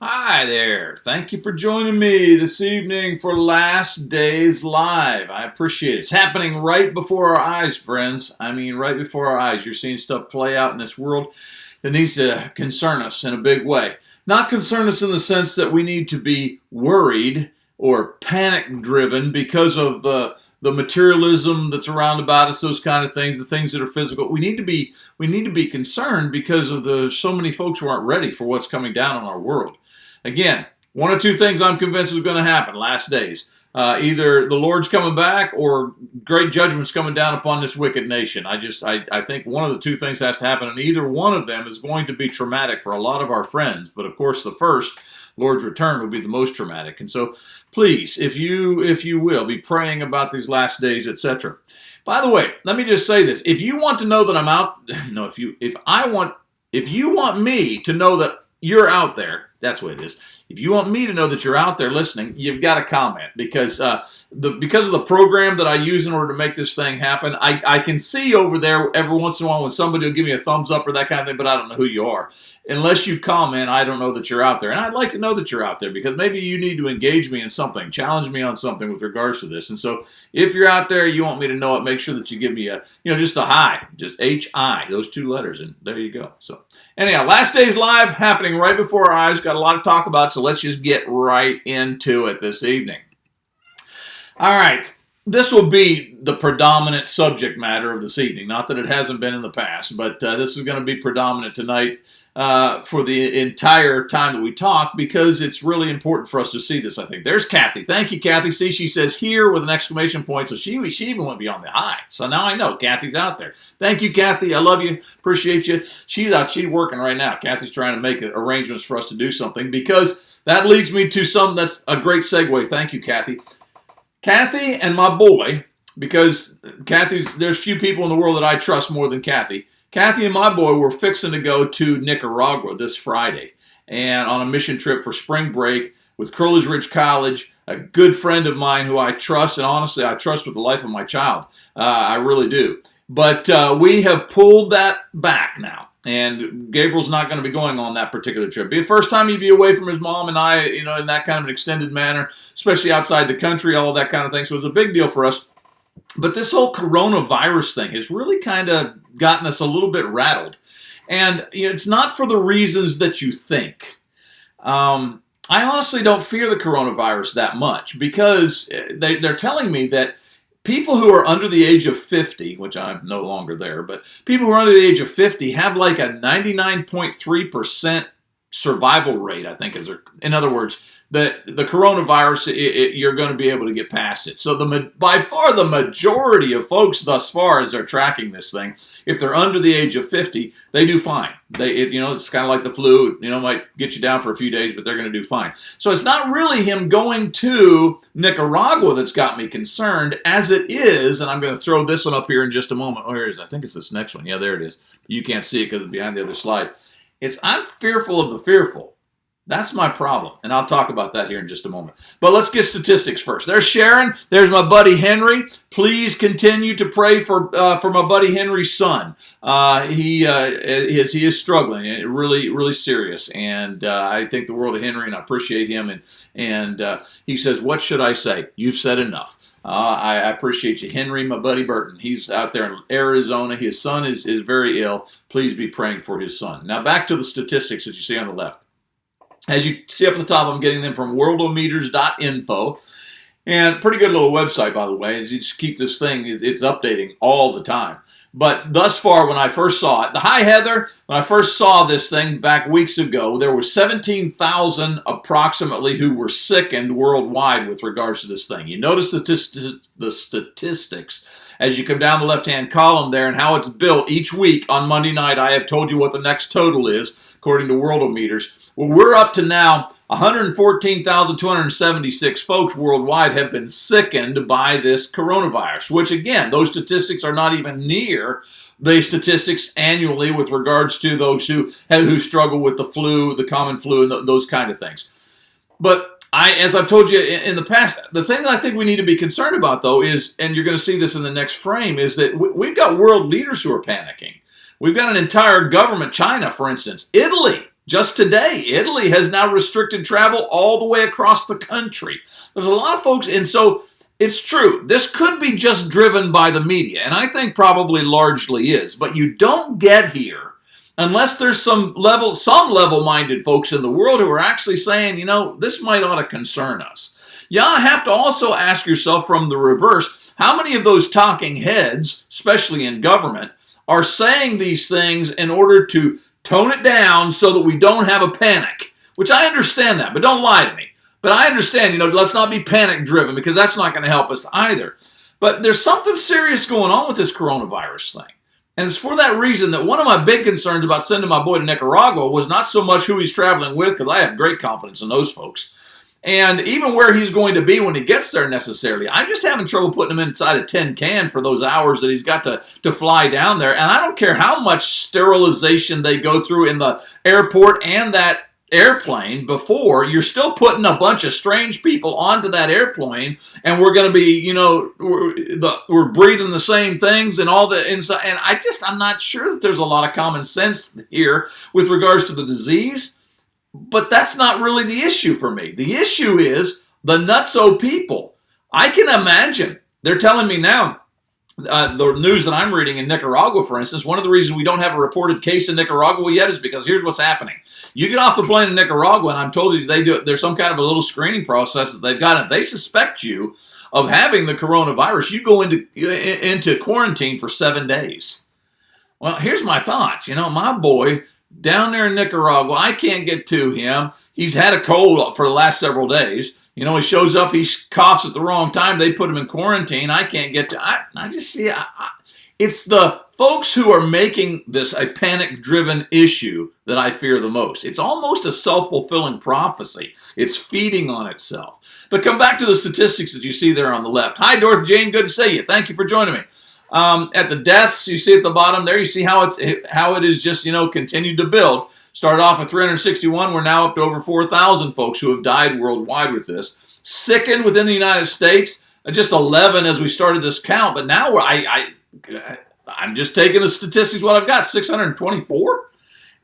Hi there. Thank you for joining me this evening for Last Days Live. I appreciate it. It's happening right before our eyes, friends. I mean, right before our eyes. You're seeing stuff play out in this world that needs to concern us in a big way. Not concern us in the sense that we need to be worried or panic-driven because of the materialism that's around about us, those kind of things, the things that are physical. We need to be concerned because of the so many folks who aren't ready for what's coming down on our world. Again, one or two things I'm convinced is going to happen last days. Either the Lord's coming back or great judgment's coming down upon this wicked nation. I think one of the two things has to happen, and either one of them is going to be traumatic for a lot of our friends. But of course, the first, Lord's return, will be the most traumatic. And so, please, if you will, be praying about these last days, etc. By the way, let me just say this: if you want to know that I'm out, no, if you want me to know that you're out there. That's what it is. If you want me to know that you're out there listening, you've got to comment because because of the program that I use in order to make this thing happen, I can see over there every once in a while when somebody will give me a thumbs up or that kind of thing, but I don't know who you are. Unless you comment, I don't know that you're out there. And I'd like to know that you're out there because maybe you need to engage me in something, challenge me on something with regards to this. And so if you're out there, you want me to know it, make sure that you give me a, just a hi, just H-I, those two letters, and there you go. So anyhow, Last Days Live happening right before our eyes. Got a lot to talk about, so let's just get right into it this evening. All right. This will be the predominant subject matter of this evening. Not that it hasn't been in the past, but this is going to be predominant tonight for the entire time that we talk because it's really important for us to see this, I think. There's Kathy. Thank you, Kathy. See, she says here with an exclamation point, so she even went beyond the high. So now I know Kathy's out there. Thank you, Kathy. I love you. Appreciate you. She's working right now. Kathy's trying to make arrangements for us to do something because that leads me to something that's a great segue. Thank you, Kathy. Kathy and my boy, because there's few people in the world that I trust more than Kathy. Kathy and my boy were fixing to go to Nicaragua this Friday and on a mission trip for spring break with Curly's Ridge College, a good friend of mine who I trust, and honestly I trust with the life of my child. I really do. But we have pulled that back now. And Gabriel's not going to be going on that particular trip. Be the first time he'd be away from his mom and I, in that kind of an extended manner, especially outside the country, all of that kind of thing. So it was a big deal for us. But this whole coronavirus thing has really kind of gotten us a little bit rattled. And it's not for the reasons that you think. I honestly don't fear the coronavirus that much because they're telling me that people who are under the age of 50, which I'm no longer there, but people who are under the age of 50 have like a 99.3% survival rate, I think. In other words, the coronavirus, you're going to be able to get past it. So by far the majority of folks thus far, as they're tracking this thing, if they're under the age of 50, they do fine. It's kind of like the flu. Might get you down for a few days, but they're going to do fine. So it's not really him going to Nicaragua that's got me concerned, as it is, and I'm going to throw this one up here in just a moment. Oh, here it is. I think it's this next one. Yeah, there it is. You can't see it because it's behind the other slide. I'm fearful of the fearful. That's my problem, and I'll talk about that here in just a moment. But let's get statistics first. There's Sharon. There's my buddy Henry. Please continue to pray for my buddy Henry's son. He is struggling, really, really serious, and I think the world of Henry, and I appreciate him. And he says, "What should I say? You've said enough." I appreciate you, Henry, my buddy Burton. He's out there in Arizona. His son is very ill. Please be praying for his son. Now back to the statistics that you see on the left. As you see up at the top, I'm getting them from worldometers.info. And pretty good little website, by the way. As you just keep this thing, it's updating all the time. But thus far, when I first saw it, hi Heather, when I first saw this thing back weeks ago, there were 17,000 approximately who were sickened worldwide with regards to this thing. You notice the statistics as you come down the left-hand column there and how it's built each week. On Monday night, I have told you what the next total is, according to Worldometers. Well, we're up to now 114,276 folks worldwide have been sickened by this coronavirus, which again, those statistics are not even near the statistics annually with regards to those who struggle with the flu, the common flu, and those kind of things. But as I've told you in the past, the thing that I think we need to be concerned about, though, is, and you're going to see this in the next frame, is that we've got world leaders who are panicking. We've got an entire government, China, for instance, Italy. Just today, Italy has now restricted travel all the way across the country. There's a lot of folks, and so it's true. This could be just driven by the media, and I think probably largely is, but you don't get here unless there's some level-minded folks in the world who are actually saying, this might ought to concern us. You have to also ask yourself from the reverse, how many of those talking heads, especially in government, are saying these things in order to tone it down so that we don't have a panic? Which I understand that, but don't lie to me. But I understand, let's not be panic-driven because that's not going to help us either. But there's something serious going on with this coronavirus thing. And it's for that reason that one of my big concerns about sending my boy to Nicaragua was not so much who he's traveling with, because I have great confidence in those folks, and even where he's going to be when he gets there necessarily. I'm just having trouble putting him inside a tin can for those hours that he's got to fly down there. And I don't care how much sterilization they go through in the airport and that airplane before, you're still putting a bunch of strange people onto that airplane, and we're going to be, we're breathing the same things and all the inside. And I'm not sure that there's a lot of common sense here with regards to the disease, but that's not really the issue for me. The issue is the nutso people. I can imagine, they're telling me now, the news that I'm reading in Nicaragua, for instance, one of the reasons we don't have a reported case in Nicaragua yet is because here's what's happening. You get off the plane in Nicaragua, and I'm told you there's some kind of a little screening process that they've got, and if they suspect you of having the coronavirus, you go into quarantine for 7 days. Well, here's my thoughts. My boy down there in Nicaragua, I can't get to him. He's had a cold for the last several days. He shows up, he coughs at the wrong time, they put him in quarantine, I can't get to, I just see, it's the folks who are making this a panic-driven issue that I fear the most. It's almost a self-fulfilling prophecy. It's feeding on itself. But come back to the statistics that you see there on the left. Hi, Dorothy Jane, good to see you. Thank you for joining me. At the deaths, you see at the bottom there, you see how it is just, continued to build. Started off at 361. We're now up to over 4,000 folks who have died worldwide with this. Sickened within the United States, just 11 as we started this count. But now I'm just taking the statistics, what I've got, 624.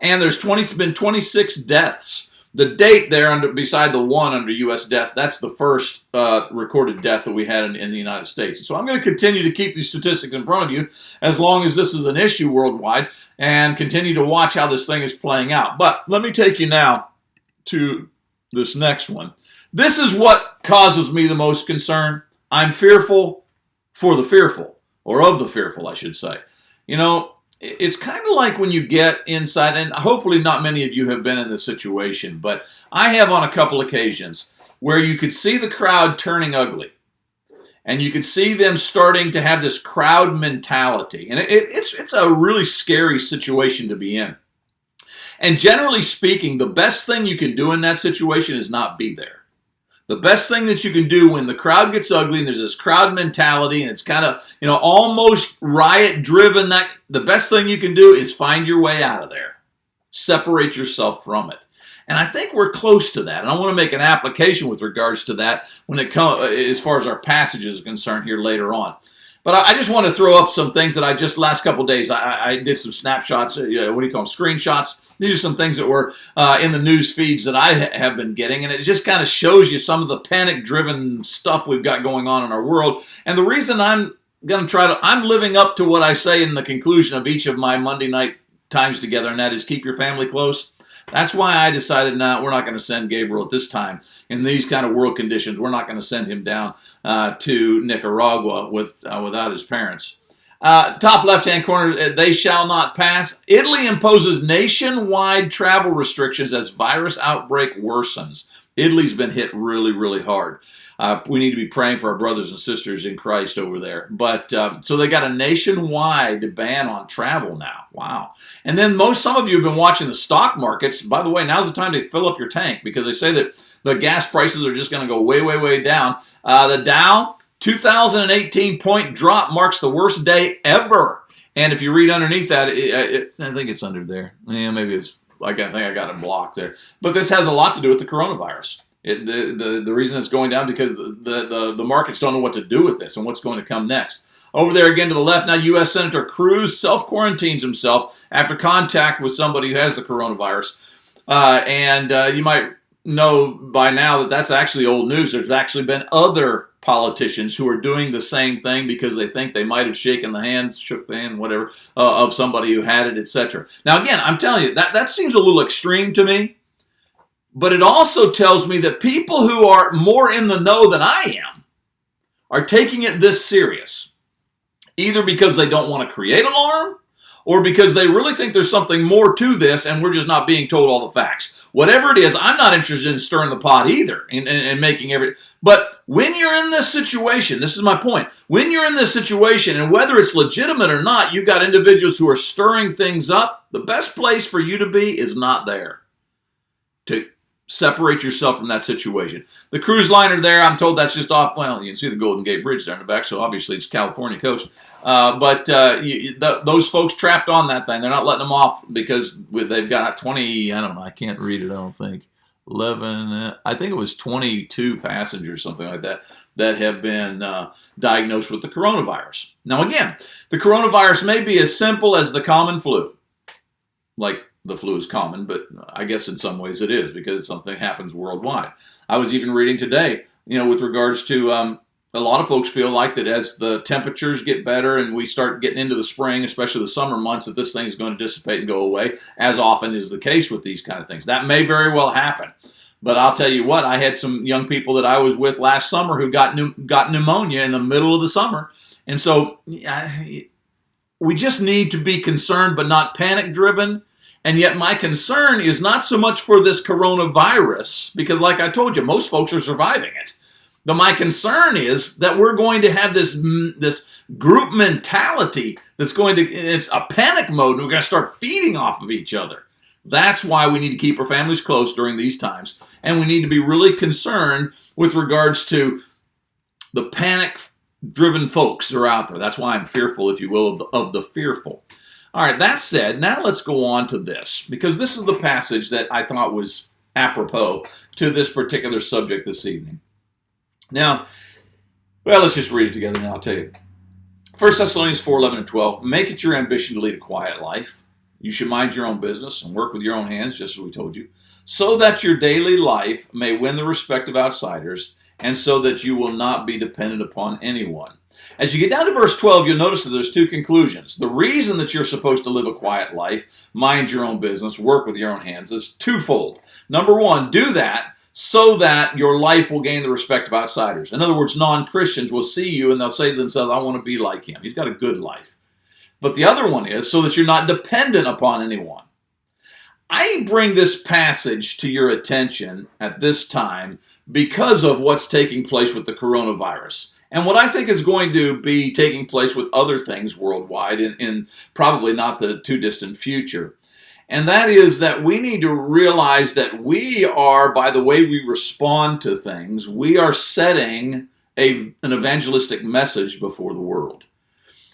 And there's been 26 deaths. The date there, beside the one under U.S. deaths, that's the first recorded death that we had in the United States. So I'm going to continue to keep these statistics in front of you as long as this is an issue worldwide and continue to watch how this thing is playing out. But let me take you now to this next one. This is what causes me the most concern. I'm fearful for the fearful, or of the fearful, I should say. It's kind of like when you get inside, and hopefully not many of you have been in this situation, but I have on a couple occasions where you could see the crowd turning ugly. And you could see them starting to have this crowd mentality. And it's a really scary situation to be in. And generally speaking, the best thing you can do in that situation is not be there. The best thing that you can do when the crowd gets ugly and there's this crowd mentality and it's kind of, almost riot-driven, the best thing you can do is find your way out of there. Separate yourself from it. And I think we're close to that. And I want to make an application with regards to that when it comes, as far as our passage is concerned here later on. But I just want to throw up some things that I just, last couple of days, I did some snapshots, screenshots. These are some things that were in the news feeds that I have been getting, and it just kind of shows you some of the panic-driven stuff we've got going on in our world. And the reason I'm living up to what I say in the conclusion of each of my Monday night times together, and that is keep your family close. That's why I decided, we're not going to send Gabriel at this time. In these kind of world conditions, we're not going to send him down to Nicaragua without his parents. Top left-hand corner, they shall not pass. Italy imposes nationwide travel restrictions as virus outbreak worsens. Italy's been hit really, really hard. We need to be praying for our brothers and sisters in Christ over there. But so they got a nationwide ban on travel now. Wow. And then some of you have been watching the stock markets. By the way, now's the time to fill up your tank because they say that the gas prices are just going to go way, way, way down. The Dow, 2018 point drop marks the worst day ever. And if you read underneath that, I think it's under there. Yeah, maybe it's, I think I got it blocked there. But this has a lot to do with the coronavirus. The reason it's going down because the markets don't know what to do with this and what's going to come next. Over there again to the left now, U.S. Senator Cruz self-quarantines himself after contact with somebody who has the coronavirus. And you might know by now that that's actually old news. There's actually been other politicians who are doing the same thing because they think they might have shook the hand, whatever, of somebody who had it, etc. Now, again, I'm telling you, that seems a little extreme to me, but it also tells me that people who are more in the know than I am are taking it this serious, either because they don't want to create alarm or because they really think there's something more to this and we're just not being told all the facts. Whatever it is, I'm not interested in stirring the pot either and making But when you're in this situation, this is my point. When you're in this situation, and whether it's legitimate or not, you've got individuals who are stirring things up. The best place for you to be is not there. To separate yourself from that situation. The cruise liner there, I'm told that's just off. Well, you can see the Golden Gate Bridge there in the back, so obviously it's California coast. But those folks trapped on that thing, they're not letting them off because they've got 20, I don't know, I can't read it, I don't think. 11, I think it was 22 passengers, something like that, that have been diagnosed with the coronavirus. Now, again, the coronavirus may be as simple as the common flu, like the flu is common, but I guess in some ways it is because something happens worldwide. I was even reading today, with regards to a lot of folks feel like that as the temperatures get better and we start getting into the spring, especially the summer months, that this thing is going to dissipate and go away, as often is the case with these kind of things. That may very well happen. But I'll tell you what, I had some young people that I was with last summer who got pneumonia in the middle of the summer. And so we just need to be concerned but not panic-driven. And yet my concern is not so much for this coronavirus, because like I told you, most folks are surviving it. But my concern is that we're going to have this group mentality that's it's a panic mode, and we're going to start feeding off of each other. That's why we need to keep our families close during these times. And we need to be really concerned with regards to the panic-driven folks that are out there. That's why I'm fearful, if you will, of the fearful. All right, that said, now let's go on to this, because this is the passage that I thought was apropos to this particular subject this evening. Now, well, let's just read it together and I'll tell you. 1 Thessalonians 4:11 and 12, make it your ambition to lead a quiet life. You should mind your own business and work with your own hands, just as we told you, so that your daily life may win the respect of outsiders and so that you will not be dependent upon anyone. As you get down to verse 12, you'll notice that there's two conclusions. The reason that you're supposed to live a quiet life, mind your own business, work with your own hands, is twofold. Number one, do that so that your life will gain the respect of outsiders. In other words, non-Christians will see you and they'll say to themselves, I want to be like him. He's got a good life. But the other one is so that you're not dependent upon anyone. I bring this passage to your attention at this time because of what's taking place with the coronavirus. And what I think is going to be taking place with other things worldwide in probably not the too distant future. And that is that we need to realize that we are, by the way we respond to things, we are setting an evangelistic message before the world.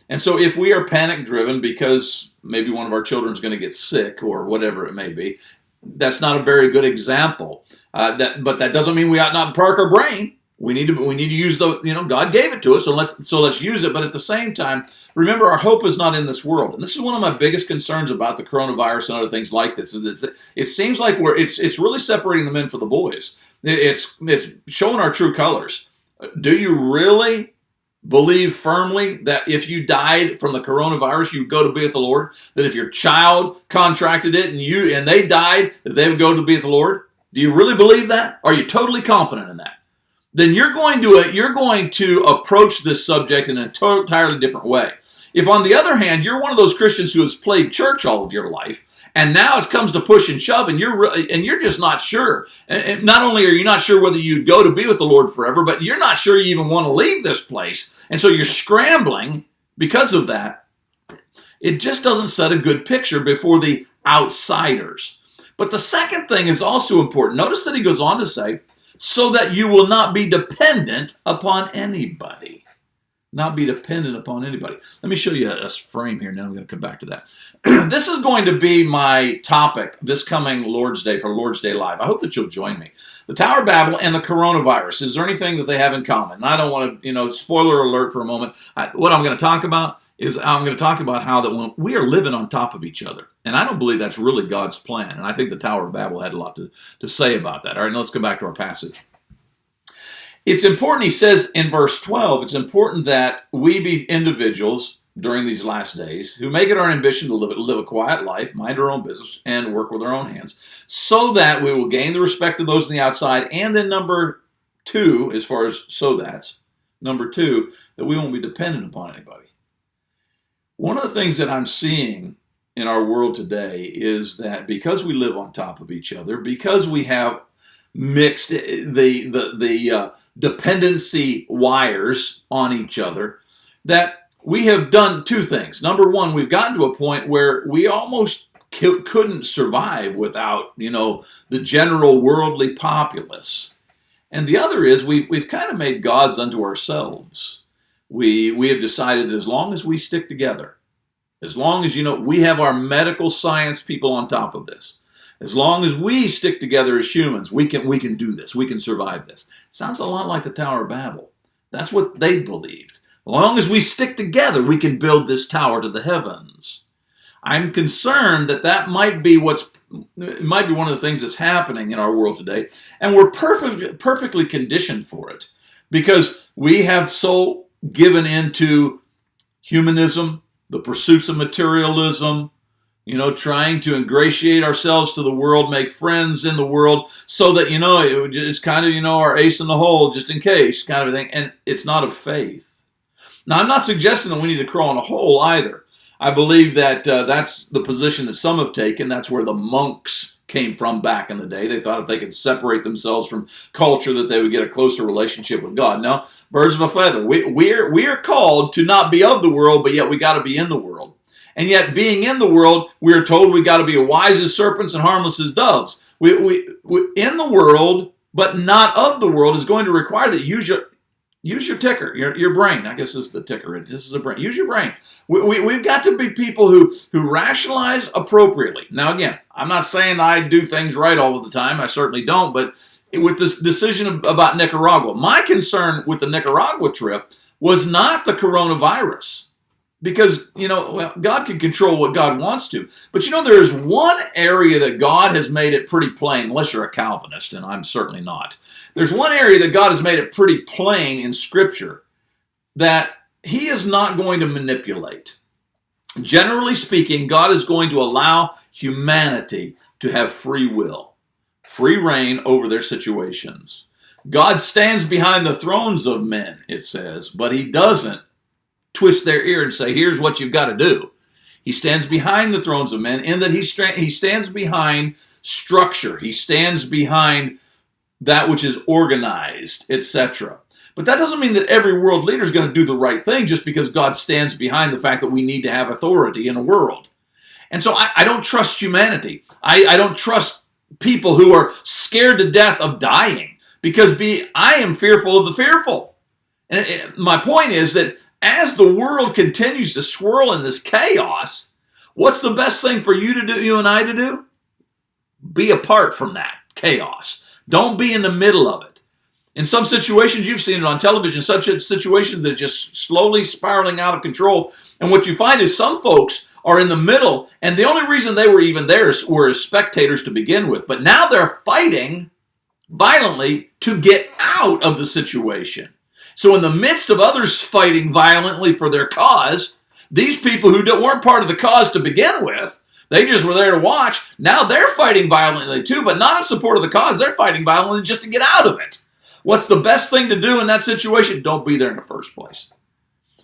And so if we are panic-driven because maybe one of our children is going to get sick or whatever it may be, that's not a very good example. But that doesn't mean we ought not park our brain. We need to use God gave it to us, so let's use it. But at the same time, remember, our hope is not in this world. And this is one of my biggest concerns about the coronavirus and other things like this. Is it seems like it's really separating the men from the boys. It's showing our true colors. Do you really believe firmly that if you died from the coronavirus, you'd go to be with the Lord? That if your child contracted it and they died, that they would go to be with the Lord? Do you really believe that? Are you totally confident in that? Then you're going to approach this subject in an entirely different way. If, on the other hand, you're one of those Christians who has played church all of your life, and now it comes to push and shove, and you're just not sure. And not only are you not sure whether you'd go to be with the Lord forever, but you're not sure you even want to leave this place, and so you're scrambling because of that. It just doesn't set a good picture before the outsiders. But the second thing is also important. Notice that he goes on to say, so that you will not be dependent upon anybody. Not be dependent upon anybody. Let me show you a frame here, and then I'm going to come back to that. This is going to be my topic this coming Lord's Day for Lord's Day Live. I hope that you'll join me. The Tower of Babel and the coronavirus. Is there anything that they have in common? And I don't want to, spoiler alert for a moment. What I'm going to talk about is I'm going to talk about how that when we are living on top of each other. And I don't believe that's really God's plan. And I think the Tower of Babel had a lot to say about that. All right, now let's go back to our passage. It's important, he says in verse 12, it's important that we be individuals during these last days who make it our ambition to live a quiet life, mind our own business, and work with our own hands, so that we will gain the respect of those on the outside. And then number two, as far as number two, that we won't be dependent upon anybody. One of the things that I'm seeing in our world today is that because we live on top of each other, because we have mixed the dependency wires on each other, that we have done two things. Number one, we've gotten to a point where we almost couldn't survive without, the general worldly populace. And the other is we've kind of made gods unto ourselves. We have decided that as long as we stick together, as long as, we have our medical science people on top of this, as long as we stick together as humans, we can do this. We can survive this. Sounds a lot like the Tower of Babel. That's what they believed. As long as we stick together, we can build this tower to the heavens. I'm concerned that might be one of the things that's happening in our world today, and we're perfectly conditioned for it because we have so given into humanism, the pursuits of materialism, trying to ingratiate ourselves to the world, make friends in the world, so that, it's kind of, our ace in the hole, just in case, kind of a thing. And it's not of faith. Now, I'm not suggesting that we need to crawl in a hole either. I believe that that's the position that some have taken. That's where the monks came from back in the day. They thought if they could separate themselves from culture that they would get a closer relationship with God. No, birds of a feather. We are called to not be of the world, but yet we got to be in the world. And yet being in the world, we are told we got to be wise as serpents and harmless as doves. We in the world, but not of the world, is going to require that you use your ticker, your brain. I guess this is the ticker. This is a brain. Use your brain. We've got to be people who rationalize appropriately. Now, again, I'm not saying I do things right all of the time. I certainly don't. But with this decision about Nicaragua, my concern with the Nicaragua trip was not the coronavirus. Because, God can control what God wants to. But, there is one area that God has made it pretty plain, unless you're a Calvinist, and I'm certainly not. There's one area that God has made it pretty plain in Scripture that He is not going to manipulate. Generally speaking, God is going to allow humanity to have free will, free reign over their situations. God stands behind the thrones of men, it says, but He doesn't twist their ear and say, here's what you've got to do. He stands behind the thrones of men in that he stands behind structure. He stands behind that which is organized, etc. But that doesn't mean that every world leader is going to do the right thing just because God stands behind the fact that we need to have authority in a world. And so I don't trust humanity. I don't trust people who are scared to death of dying because I am fearful of the fearful. And my point is that as the world continues to swirl in this chaos, what's the best thing for you to do, you and I to do? Be apart from that chaos. Don't be in the middle of it. In some situations, you've seen it on television, such situations that are just slowly spiraling out of control. And what you find is some folks are in the middle, and the only reason they were even there were as spectators to begin with. But now they're fighting violently to get out of the situation. So in the midst of others fighting violently for their cause, these people who weren't part of the cause to begin with, they just were there to watch. Now they're fighting violently too, but not in support of the cause. They're fighting violently just to get out of it. What's the best thing to do in that situation? Don't be there in the first place.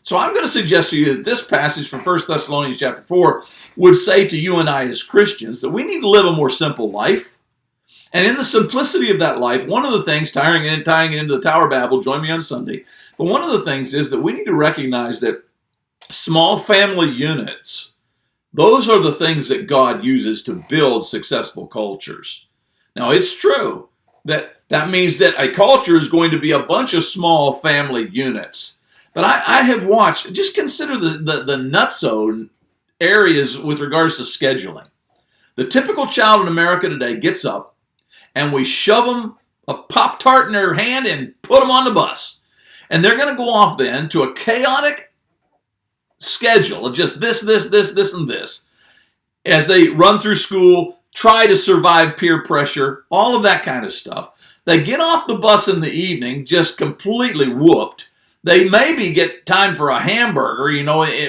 So I'm going to suggest to you that this passage from 1 Thessalonians chapter 4 would say to you and I as Christians that we need to live a more simple life. And in the simplicity of that life, one of the things, tying it into the Tower of Babel, join me on Sunday, but one of the things is that we need to recognize that small family units, those are the things that God uses to build successful cultures. Now, it's true that means that a culture is going to be a bunch of small family units. But I have watched, just consider the nutso areas with regards to scheduling. The typical child in America today gets up, and we shove them a Pop-Tart in their hand and put them on the bus. And they're going to go off then to a chaotic schedule of just this, and this as they run through school, try to survive peer pressure, all of that kind of stuff. They get off the bus in the evening just completely whooped. They maybe get time for a hamburger,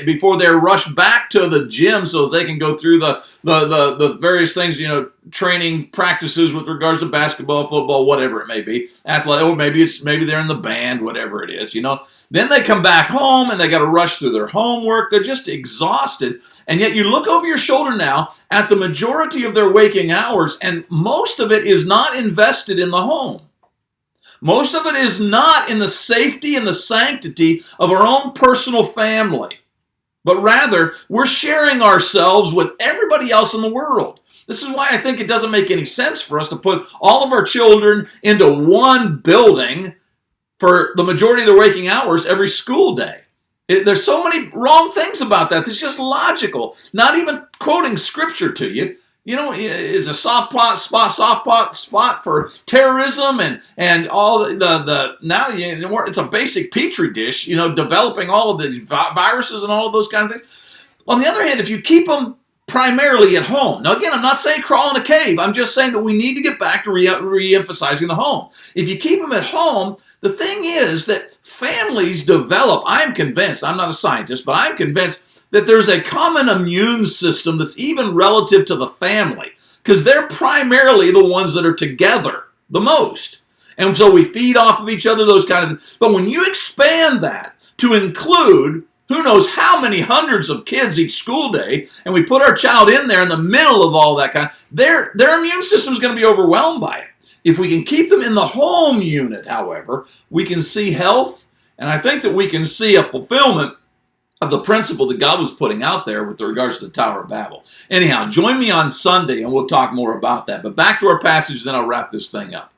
before they're rushed back to the gym so that they can go through the various things, training practices with regards to basketball, football, whatever it may be, athletic, or maybe they're in the band, whatever it is, Then they come back home and they got to rush through their homework. They're just exhausted. And yet you look over your shoulder now at the majority of their waking hours, and most of it is not invested in the home. Most of it is not in the safety and the sanctity of our own personal family, but rather we're sharing ourselves with everybody else in the world. This is why I think it doesn't make any sense for us to put all of our children into one building for the majority of their waking hours every school day. There's so many wrong things about that. It's just logical. Not even quoting scripture to you. It's a soft spot for terrorism and all now it's a basic petri dish, developing all of the viruses and all of those kind of things. On the other hand, if you keep them primarily at home. Now again, I'm not saying crawl in a cave. I'm just saying that we need to get back to re-emphasizing the home. If you keep them at home, the thing is that families develop, I'm convinced, I'm not a scientist, but I'm convinced that there's a common immune system that's even relative to the family, because they're primarily the ones that are together the most. And so we feed off of each other, those kind of things. But when you expand that to include who knows how many hundreds of kids each school day, and we put our child in there in the middle of all that their immune system is going to be overwhelmed by it. If we can keep them in the home unit, however, we can see health, and I think that we can see a fulfillment of the principle that God was putting out there with regards to the Tower of Babel. Anyhow, join me on Sunday and we'll talk more about that. But back to our passage, then I'll wrap this thing up.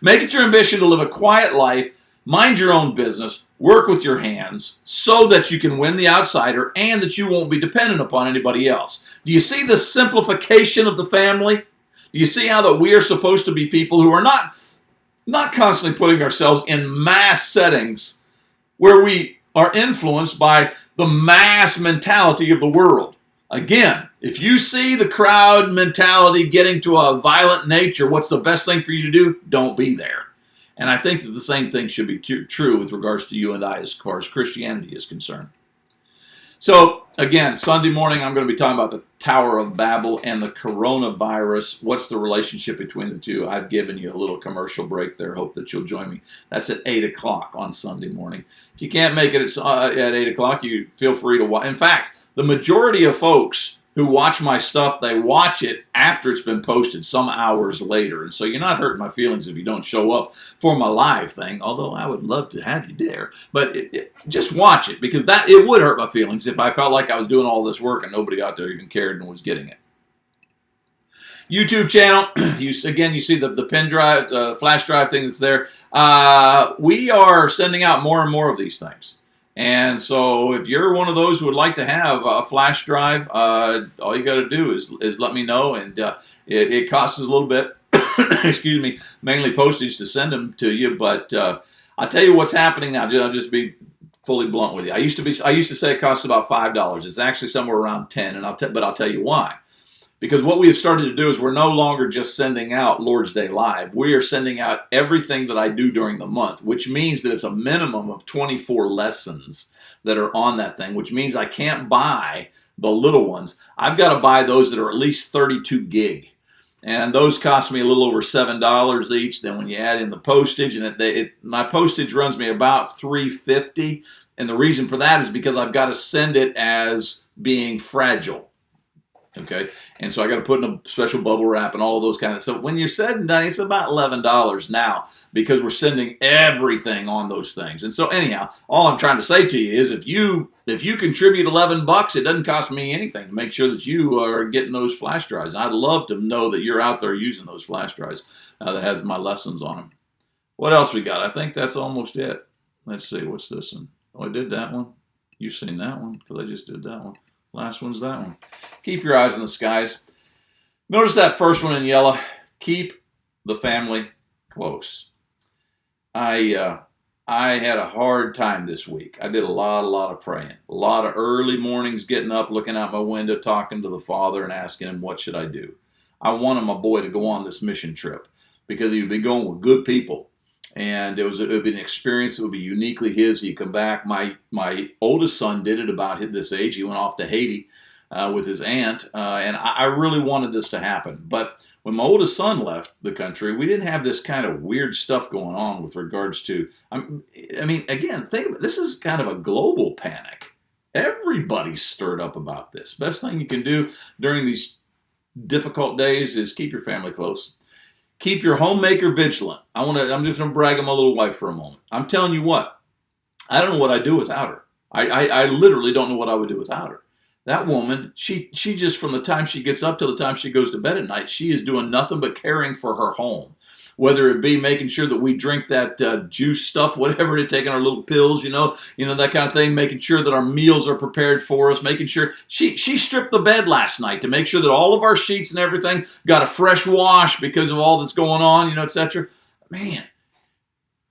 Make it your ambition to live a quiet life, mind your own business, work with your hands, so that you can win the outsider and that you won't be dependent upon anybody else. Do you see the simplification of the family? Do you see how that we are supposed to be people who are not constantly putting ourselves in mass settings where we are influenced by the mass mentality of the world? Again, if you see the crowd mentality getting to a violent nature, what's the best thing for you to do? Don't be there. And I think that the same thing should be true with regards to you and I as far as Christianity is concerned. So, again, Sunday morning I'm going to be talking about the Tower of Babel and the coronavirus. What's the relationship between the two? I've given you a little commercial break there. Hope that you'll join me. That's at 8 o'clock on Sunday morning. If you can't make it at 8 o'clock, you feel free to watch. In fact, the majority of folks who watch my stuff, they watch it after it's been posted some hours later. And so you're not hurting my feelings if you don't show up for my live thing, although I would love to have you there. But just watch it, because it would hurt my feelings if I felt like I was doing all this work and nobody out there even cared and was getting it. YouTube channel, you see the pen drive, flash drive thing that's there. We are sending out more and more of these things. And so if you're one of those who would like to have a flash drive, all you got to do is let me know. And it costs us a little bit, excuse me, mainly postage to send them to you. But I'll tell you what's happening now. I'll just be fully blunt with you. I used to say it costs about $5. It's actually somewhere around $10. But I'll tell you why. Because what we have started to do is we're no longer just sending out Lord's Day Live. We are sending out everything that I do during the month, which means that it's a minimum of 24 lessons that are on that thing, which means I can't buy the little ones. I've got to buy those that are at least 32 gig. And those cost me a little over $7 each. Then when you add in the postage, and my postage runs me about $3.50. And the reason for that is because I've got to send it as being fragile. Okay, and so I got to put in a special bubble wrap and all of those kind of. So when you're said and done, it's about $11 now, because we're sending everything on those things. And so anyhow, all I'm trying to say to you is if you contribute $11, it doesn't cost me anything to make sure that you are getting those flash drives. I'd love to know that you're out there using those flash drives that has my lessons on them. What else we got? I think that's almost it. Let's see, what's this one? Oh, I did that one. You've seen that one because I just did that one. Last one's that one. Keep your eyes on the skies. Notice that first one in yellow. Keep the family close. I I had a hard time this week. I did a lot of praying. A lot of early mornings getting up, looking out my window, talking to the Father and asking him, what should I do? I wanted my boy to go on this mission trip because he would be going with good people. And it would be an experience that would be uniquely his. He'd come back. My oldest son did it about this age. He went off to Haiti with his aunt. And I really wanted this to happen. But when my oldest son left the country, we didn't have this kind of weird stuff going on with regards to, I mean, again, think about it. This is kind of a global panic. Everybody's stirred up about this. Best thing you can do during these difficult days is keep your family close. Keep your homemaker vigilant. I'm just going to brag on my little wife for a moment. I'm telling you what, I don't know what I'd do without her. I literally don't know what I would do without her. That woman, she just, from the time she gets up till the time she goes to bed at night, she is doing nothing but caring for her home. Whether it be making sure that we drink that juice stuff, whatever it is, taking our little pills, you know, that kind of thing, making sure that our meals are prepared for us, making sure she stripped the bed last night to make sure that all of our sheets and everything got a fresh wash because of all that's going on, etc. Man,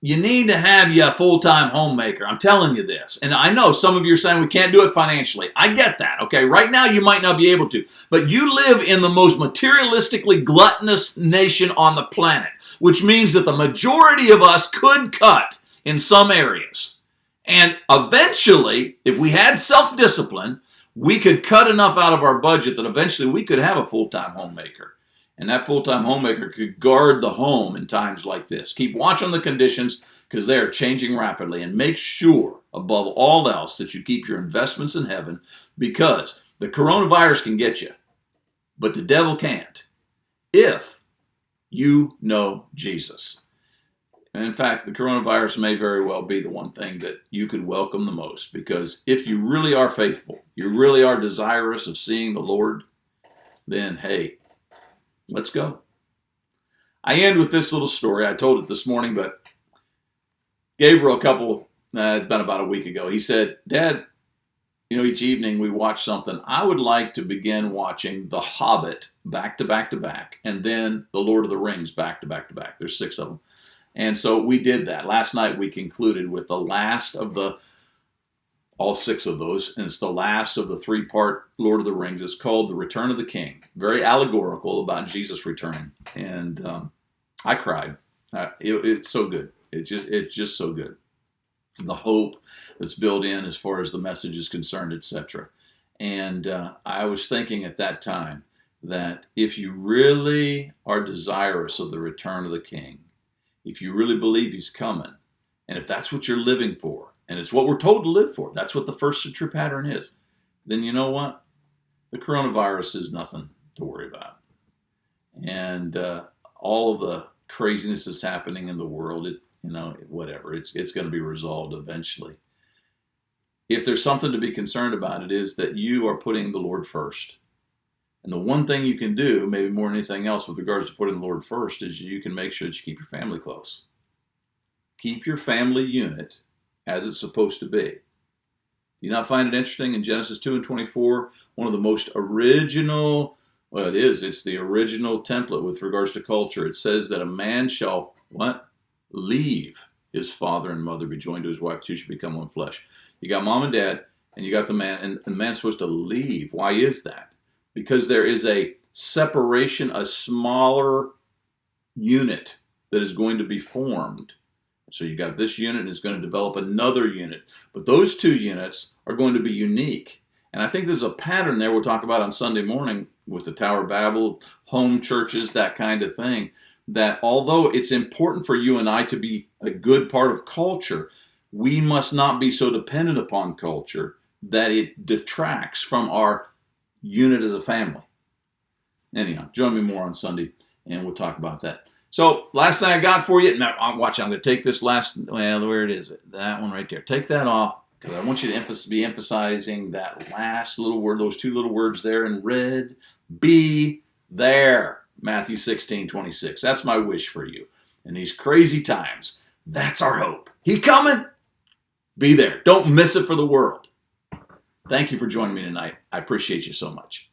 you need to have you a full-time homemaker. I'm telling you this. And I know some of you are saying we can't do it financially. I get that, okay? Right now you might not be able to. But you live in the most materialistically gluttonous nation on the planet, which means that the majority of us could cut in some areas. And eventually, if we had self-discipline, we could cut enough out of our budget that eventually we could have a full-time homemaker. And that full-time homemaker could guard the home in times like this. Keep watch on the conditions because they are changing rapidly. And make sure, above all else, that you keep your investments in heaven because the coronavirus can get you, but the devil can't if you know Jesus. And in fact, the coronavirus may very well be the one thing that you could welcome the most because if you really are faithful, you really are desirous of seeing the Lord, then hey, let's go. I end with this little story. I told it this morning, but Gabriel, it's been about a week ago, he said, Dad, each evening we watch something. I would like to begin watching The Hobbit back to back to back, and then The Lord of the Rings back to back to back. There's 6 of them. And so we did that. Last night we concluded with the last of all 6 of those, and it's the last of the 3-part Lord of the Rings. It's called The Return of the King. Very allegorical about Jesus returning. And I cried. It's so good. It's just so good. The hope that's built in as far as the message is concerned, etc. And I was thinking at that time that if you really are desirous of the return of the King, if you really believe he's coming, and if that's what you're living for, and it's what we're told to live for, that's what the first century pattern is, then you know what? The coronavirus is nothing to worry about. And all of the craziness that's happening in the world, whatever, it's going to be resolved eventually. If there's something to be concerned about, it is that you are putting the Lord first. And the one thing you can do, maybe more than anything else with regards to putting the Lord first, is you can make sure that you keep your family close. Keep your family unit as it's supposed to be. Do you not find it interesting in Genesis 2 and 24, one of the most original, it's the original template with regards to culture. It says that a man shall, what? Leave his father and mother, be joined to his wife, two shall become one flesh. You got mom and dad, and you got the man, and the man's supposed to leave. Why is that? Because there is a separation, a smaller unit that is going to be formed. So you got this unit and it's going to develop another unit. But those 2 units are going to be unique. And I think there's a pattern there we'll talk about on Sunday morning with the Tower of Babel, home churches, that kind of thing, that although it's important for you and I to be a good part of culture, we must not be so dependent upon culture that it detracts from our unit as a family. Anyhow, join me more on Sunday and we'll talk about that. So, last thing I got for you. Now, watch, I'm going to take this where it is? That one right there. Take that off because I want you to be emphasizing that last little word, those 2 little words there in red. Be there. Matthew 16:26. That's my wish for you. In these crazy times, that's our hope. He coming? Be there. Don't miss it for the world. Thank you for joining me tonight. I appreciate you so much.